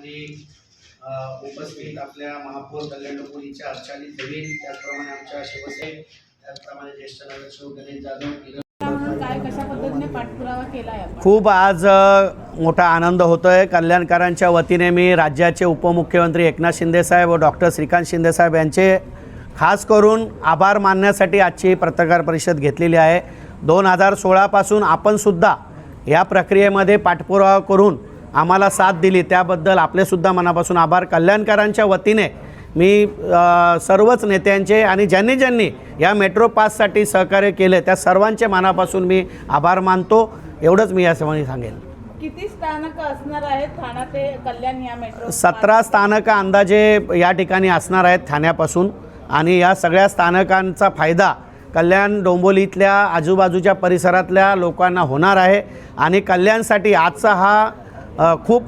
कार्यक्रमामध्ये उपस्थित आपल्या महापौर कल्याण डोंबिवलीच्या अर्चना देवी, त्याचप्रमाणे आमच्या शिवसेना, त्याचप्रमाणे ज्येष्ठ नगरसेवक गणेश जाधव, काय कशा पद्धतीने पाठपुरावा केलाय आपण? खूप आज मोठा आनंद होतोय। कल्याणकारांच्या वतीने मी राज्याचे उपमुख्यमंत्री एकनाथ शिंदे साहेब व डॉक्टर श्रीकांत शिंदे साहेब यांचे खास करून आभार मानण्यासाठी आजची पत्रकार परिषद घेतलेली आहे। 2016 पासून आपण सुद्धा या प्रक्रियेमध्ये पाठपुरावा करून आम्हाला साथ दिली, त्याबद्दल आपले सुद्धा मनापासून आभार। कल्याणकारांच्या वतीने मी सर्वच नेत्यांचे आणि ज्यांनी या मेट्रो पाससाठी सहकार्य केले त्या सर्वांचे मनापासून मी आभार मानतो। एवढंच मी यासंबंधी सांगेन। किती स्थानक असणार आहेत ठाणा ते कल्याण या मेट्रो? 17 स्थानक अंदाजे या ठिकाणी असणार आहेत ठाण्यापासून, आणि या सगळ्या स्थानकांचा फायदा कल्याण डोंबिवलीतल्या आजूबाजूच्या परिसरातल्या लोकांना होणार आहे। आणि कल्याणसाठी आजचा हा खूप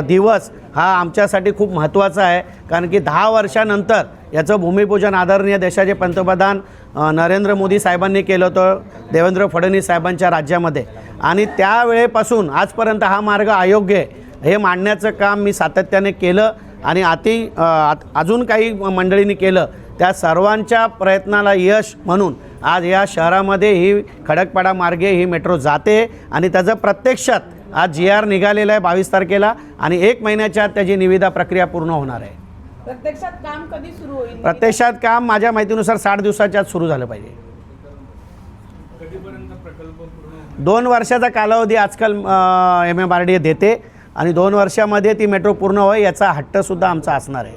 दिवस हा आमच्यासाठी खूप महत्त्वाचा आहे, कारण की 10 वर्षानंतर याचं भूमिपूजन आदरणीय देशाचे पंतप्रधान नरेंद्र मोदी साहेबांनी केलं होतं देवेंद्र फडणवीस साहेबांच्या राज्यामध्ये, आणि त्यावेळेपासून आजपर्यंत हा मार्ग अयोग्य आहे हे मांडण्याचं काम मी सातत्याने केलं, आणि अजून काही मंडळींनी केलं। त्या सर्वांच्या प्रयत्नाला यश म्हणून आज या शहरामध्ये ही खडकपाडा मार्गे ही मेट्रो जाते, आणि त्याचं प्रत्यक्षात आज GR निघालेला आहे 22 तारखेला, आणि 1 महिन्याच्या आत त्याची निविदा प्रक्रिया पूर्ण होणार आहे। प्रत्यक्षात काम कधी सुरू होईल? प्रत्यक्षात काम माझ्या माहितीनुसार 60 दिवसाच्या आत सुरू झालं पाहिजे। कधीपर्यंत प्रकल्प पूर्ण? 2 वर्षाचा कालावधी आजकाल MMRDA देते, आणि 2 वर्षामध्ये ती मेट्रो पूर्ण होईल याचा हट्टसुद्धा आमचा असणार आहे।